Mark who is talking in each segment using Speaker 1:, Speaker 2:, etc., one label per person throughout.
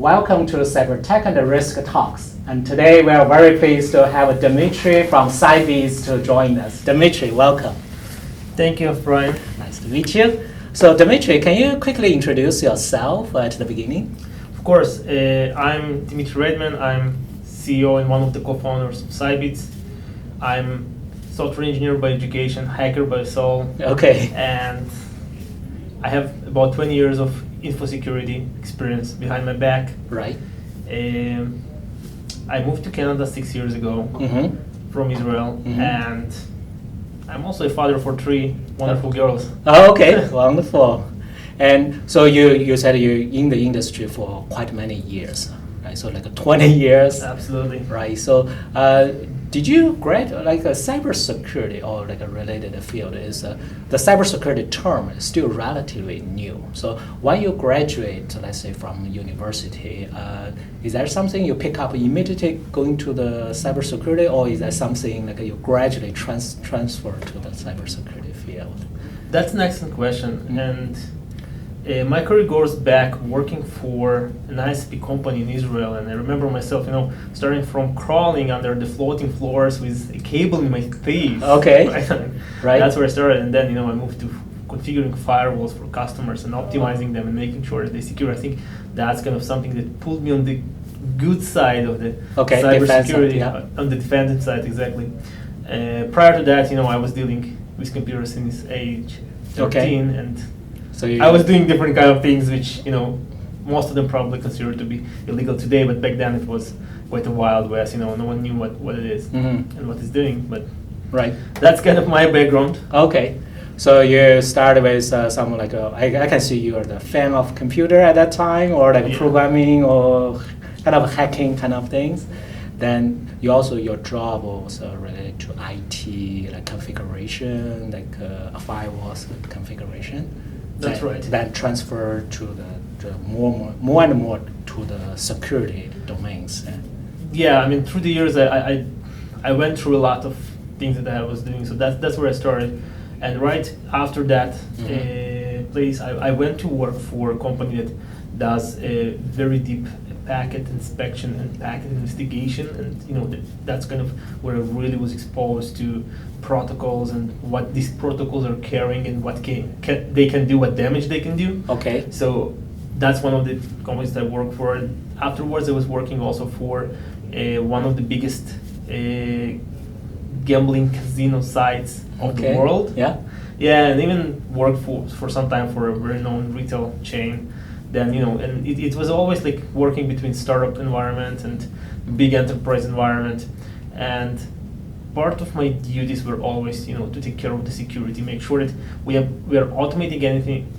Speaker 1: welcome to Cyber Tech and Risk Talks. And today we are very pleased to have Dmitry from Cybeats to join us. Dmitry, welcome.
Speaker 2: Thank you, Brian.
Speaker 1: Nice to meet you. So Dmitry, can you quickly introduce yourself at the beginning?
Speaker 2: Of course, I'm Dmitry Raidman. I'm CEO and one of the co-founders of Cybeats. I'm software engineer by education, hacker by soul.
Speaker 1: Okay.
Speaker 2: And I have about 20 years of info security experience behind my back.
Speaker 1: Right.
Speaker 2: I moved to Canada 6 years ago from Israel, and I'm also a father for 3 wonderful girls.
Speaker 1: Oh, okay, wonderful. And so you said you're in the industry for quite many years, right? So like 20 years.
Speaker 2: Absolutely.
Speaker 1: Right. So did you graduate like a cybersecurity or like a related field? Is the cybersecurity term is still relatively new. So when you graduate, let's say from university, is there something you pick up immediately going to the cybersecurity, or is that something like you gradually transfer to the cybersecurity field?
Speaker 2: That's an excellent question, and my career goes back working for an ISP company in Israel, and I remember myself, starting from crawling under the floating floors with a cable in my teeth.
Speaker 1: Okay, right.
Speaker 2: That's where I started, and then I moved to configuring firewalls for customers and optimizing them and making sure that they secure. I think that's kind of something that pulled me on the good side of the cybersecurity, on the defensive side, exactly. Prior to that, I was dealing with computers since age 13, and so I was doing different kind of things, which most of them probably considered to be illegal today, but back then it was quite a wild west. No one knew what it is and what it's doing. But that's kind of my background.
Speaker 1: Okay, so you started with some like I can see you are the fan of computer at that time, or like programming or kind of hacking kind of things. Then you also your job was related to IT, like configuration, like firewalls configuration.
Speaker 2: That's right.
Speaker 1: Then transfer to the more and more to the security domains.
Speaker 2: Yeah, I mean, through the years, I went through a lot of things that I was doing. So that's where I started. And right after that place, I went to work for a company that does a very deep packet inspection and packet investigation, and that's kind of where I really was exposed to protocols and what these protocols are carrying and what they can do, what damage they can do.
Speaker 1: Okay.
Speaker 2: So that's one of the companies that I work for. And afterwards, I was working also for one of the biggest gambling casino sites of the world.
Speaker 1: Yeah.
Speaker 2: Yeah, and even worked for some time for a very known retail chain. Then and it was always like working between startup environment and big enterprise environment, and part of my duties were always to take care of the security, make sure that we are automating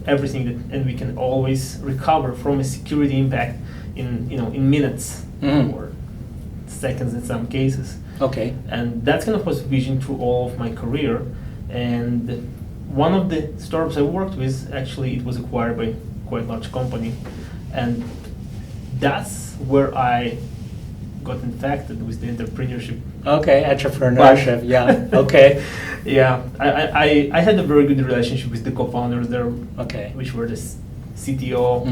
Speaker 2: everything that, and we can always recover from a security impact in minutes or seconds in some cases.
Speaker 1: Okay.
Speaker 2: And that's kind of was vision through all of my career. And one of the startups I worked with, actually, it was acquired by quite large company, and that's where I got infected with the entrepreneurship.
Speaker 1: Okay, entrepreneurship. Yeah. Okay.
Speaker 2: Yeah, I had a very good relationship with the co-founders there.
Speaker 1: Okay.
Speaker 2: Which were the CTO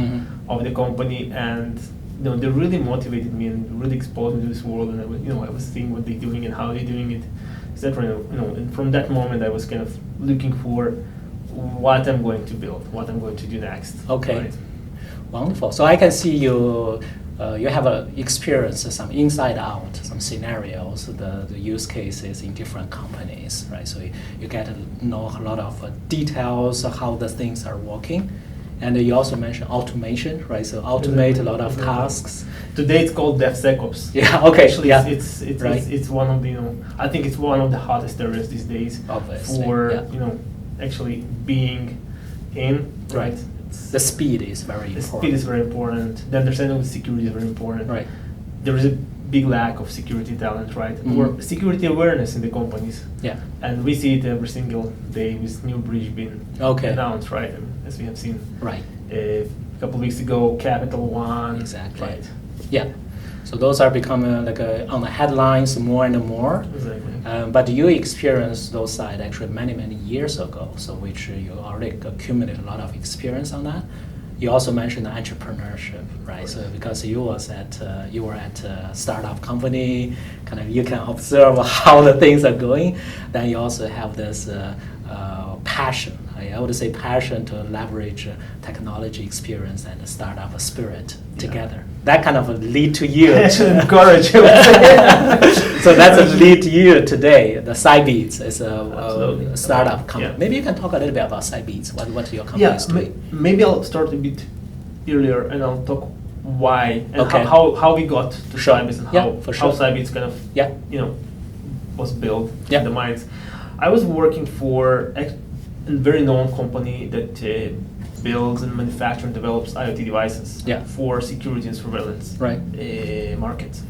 Speaker 2: of the company, and they really motivated me and really exposed me to this world, and I was seeing what they're doing and how they're doing it, etc. And from that moment I was kind of looking for what I'm going to build, what I'm going to do next.
Speaker 1: Okay,
Speaker 2: right?
Speaker 1: Wonderful. So I can see you have experience some inside out, some scenarios, the use cases in different companies, right? So you get to know a lot of details of how the things are working. And you also mentioned automation, right? So automate a lot of tasks.
Speaker 2: Today it's called DevSecOps.
Speaker 1: Yeah. Okay.
Speaker 2: Actually,
Speaker 1: yeah.
Speaker 2: It's one of the I think it's one of the hottest areas these days.
Speaker 1: Obviously.
Speaker 2: For actually being in, right?
Speaker 1: The speed is very important.
Speaker 2: The speed is very important. The understanding of security is very important.
Speaker 1: Right.
Speaker 2: There is a big lack of security talent, right? Or security awareness in the companies.
Speaker 1: Yeah.
Speaker 2: And we see it every single day with new breach being announced, right? And as we have seen.
Speaker 1: Right.
Speaker 2: A couple of weeks ago, Capital One.
Speaker 1: Exactly.
Speaker 2: Right.
Speaker 1: Yeah. So those are becoming on the headlines more and more.
Speaker 2: Exactly.
Speaker 1: But you experienced those sides actually many years ago, so which you already accumulated a lot of experience on that. you also mentioned entrepreneurship, right? So because you were at a startup company, kind of you can observe how the things are going. Then you also have this passion. I would say passion to leverage technology experience and the startup spirit together. That kind of lead to you.
Speaker 2: Encourage.
Speaker 1: So that's a lead to you today. The Cybeats is a startup company.
Speaker 2: Yeah.
Speaker 1: Maybe you can talk a little bit about Cybeats. What your company is doing?
Speaker 2: Maybe I'll start a bit earlier and I'll talk why and
Speaker 1: Okay.
Speaker 2: how we got to Cybeats and how Cybeats kind of was built in the minds. I was working for a very known company that builds and manufactures and develops IoT devices for security and surveillance markets.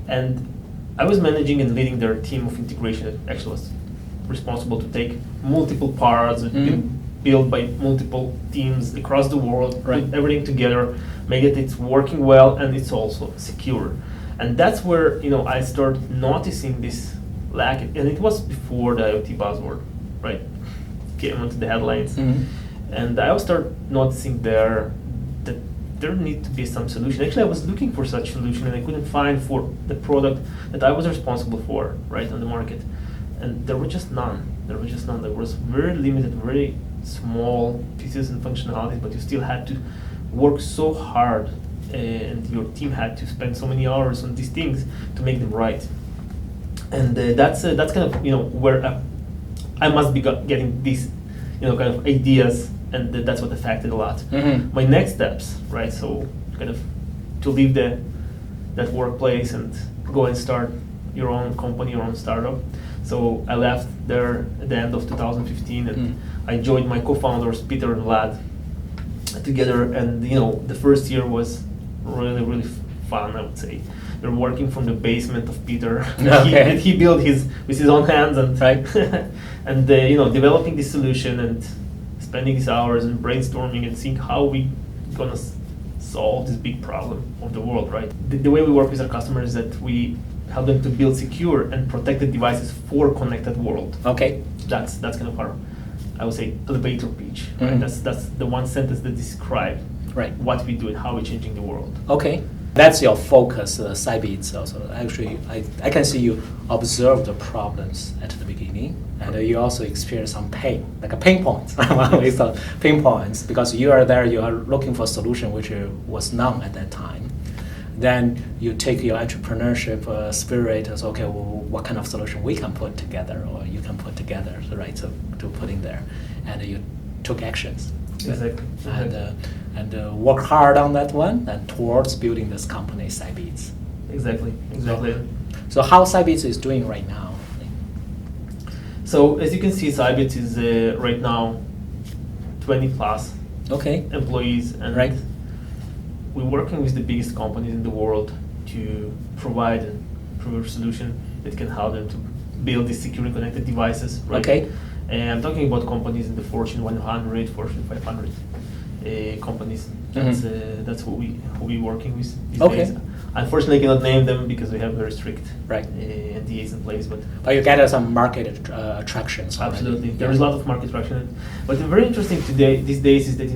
Speaker 2: And I was managing and leading their team of integration that actually was responsible to take multiple parts and built by multiple teams across the world, put everything together, make it it's working well and it's also secure. And that's where I started noticing this lack, and it was before the IoT buzzword, right? Came onto the headlines, and I started noticing that there need to be some solution. Actually, I was looking for such solution, and I couldn't find for the product that I was responsible for, right, on the market, and there were just none. There was very limited, very small pieces and functionalities, but you still had to work so hard, and your team had to spend so many hours on these things to make them right. And that's kind of where I must be getting these kind of ideas, and that's what affected a lot. My next steps, right? So kind of to leave that workplace and go and start your own company, your own startup. So I left there at the end of 2015, and I joined my co-founders Peter and Vlad together. And the first year was really, really fun, I would say. We're working from the basement of Peter.
Speaker 1: Okay.
Speaker 2: he built with his own hands, and and developing this solution and spending these hours and brainstorming and seeing how we gonna solve this big problem of the world, right? The way we work with our customers is that we help them to build secure and protected devices for a connected world.
Speaker 1: Okay.
Speaker 2: That's kind of our, I would say, elevator pitch. Right? That's the one sentence that describes what we do and how we're changing the world.
Speaker 1: Okay. That's your focus, Cybeats also. Actually, I can see you observe the problems at the beginning, and you also experience some pain, like a pain points. We thought pain points, because you are there, you are looking for a solution which was none at that time. Then you take your entrepreneurship spirit as, okay, well, what kind of solution we can put together, or you can put together, right, to put in there. And you took actions.
Speaker 2: Exactly.
Speaker 1: And work hard on that one, and towards building this company, Cybeats.
Speaker 2: Exactly.
Speaker 1: So how Cybeats is doing right now?
Speaker 2: So as you can see, Cybeats is right now 20 plus employees, and we're working with the biggest companies in the world to provide a solution that can help them to build these securely connected devices. Right?
Speaker 1: Okay.
Speaker 2: And I'm talking about companies in the Fortune 100, Fortune 500 companies. That's who we working with these days. Unfortunately, I cannot name them because we have very strict NDAs in place. But
Speaker 1: you get some market attractions.
Speaker 2: Absolutely, there is a lot of market traction. But the very interesting these days is that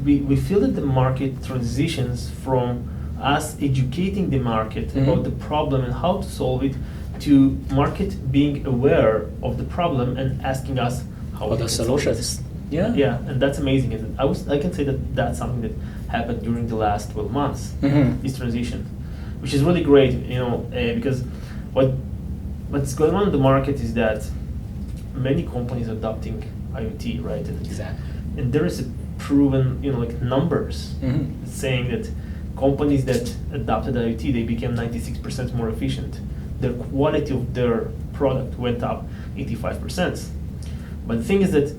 Speaker 2: we feel that the market transitions from us educating the market about the problem and how to solve it, to market being aware of the problem and asking us how
Speaker 1: the solutions.
Speaker 2: Yeah, and that's amazing. And I can say that that's something that happened during the last 12 months. This transition, which is really great, because what's going on in the market is that many companies are adopting IoT, right? And there is a proven, numbers saying that companies that adopted IoT, they became 96% more efficient. The quality of their product went up 85%. But the thing is that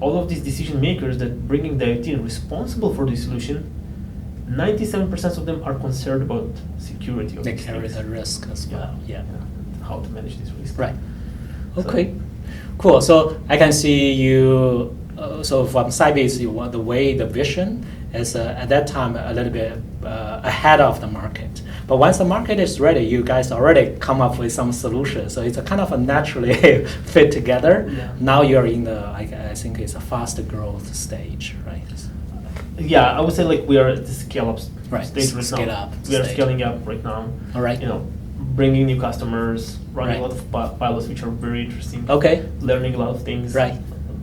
Speaker 2: all of these decision makers that bringing the IoT and responsible for the solution, 97% of them are concerned about security.
Speaker 1: They carry the risk as well. Yeah.
Speaker 2: How to manage this risk.
Speaker 1: Right. Okay. Cool. So I can see you. So from Cybeats, the vision is at that time a little bit ahead of the market. But once the market is ready, you guys already come up with some solutions. So it's a kind of a naturally fit together.
Speaker 2: Yeah.
Speaker 1: Now you're in I think it's a faster growth stage, right?
Speaker 2: Yeah, I would say like we are at the scale up
Speaker 1: Right,
Speaker 2: stage right
Speaker 1: scale
Speaker 2: now.
Speaker 1: up
Speaker 2: We are
Speaker 1: stage.
Speaker 2: scaling up right now.
Speaker 1: All right.
Speaker 2: You know, bringing new customers, running
Speaker 1: Right.
Speaker 2: a lot of pilots, which are very interesting.
Speaker 1: Okay.
Speaker 2: Learning a lot of things.
Speaker 1: Right.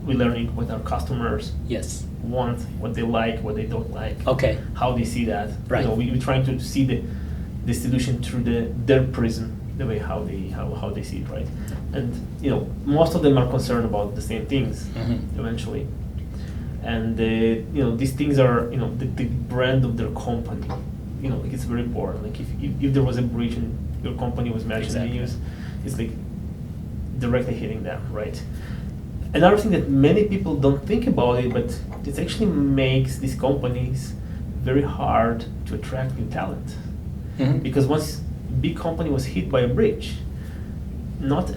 Speaker 2: We're learning what our customers
Speaker 1: Yes.
Speaker 2: want, what they like, what they don't like.
Speaker 1: Okay.
Speaker 2: How they see that.
Speaker 1: Right.
Speaker 2: You know, we're trying to see the solution through their prism, the way how they see it, right? And you know, most of them are concerned about the same things eventually. And you know, these things are, you know, the brand of their company. You know, like it's very important. Like if there was a breach and your company was mentioned in the news, it's like directly hitting them, right? Another thing that many people don't think about it, but it actually makes these companies very hard to attract new talent. Because once a big company was hit by a breach, not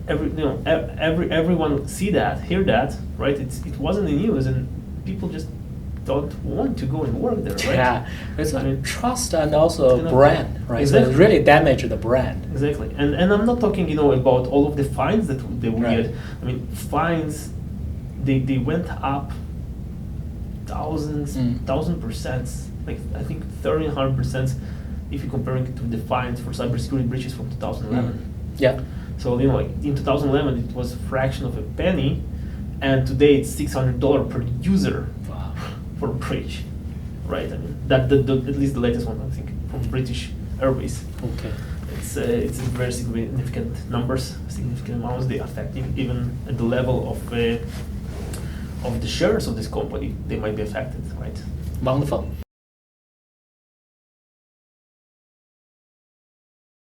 Speaker 2: everyone hear that, right? It wasn't in the news, and people just don't want to go and work there, right?
Speaker 1: Yeah, it's trust and also
Speaker 2: You know,
Speaker 1: brand, right?
Speaker 2: exactly.
Speaker 1: So it really damaged the brand.
Speaker 2: Exactly, and I'm not talking, you know, about all of the fines that they will
Speaker 1: Right.
Speaker 2: get. I mean, fines, they went up thousands, 1,000%, like I think 1,300% if you're comparing it to the fines for cybersecurity breaches from 2011.
Speaker 1: Yeah.
Speaker 2: So you know, like in 2011, it was a fraction of a penny, and today it's $600 per user
Speaker 1: Wow.
Speaker 2: for a breach, right? I mean, that at least the latest one, I think, from British Airways.
Speaker 1: Okay.
Speaker 2: It's very significant numbers, significant amounts. They affecting even at the level of the shares of this company. They might be affected, right?
Speaker 1: Wonderful.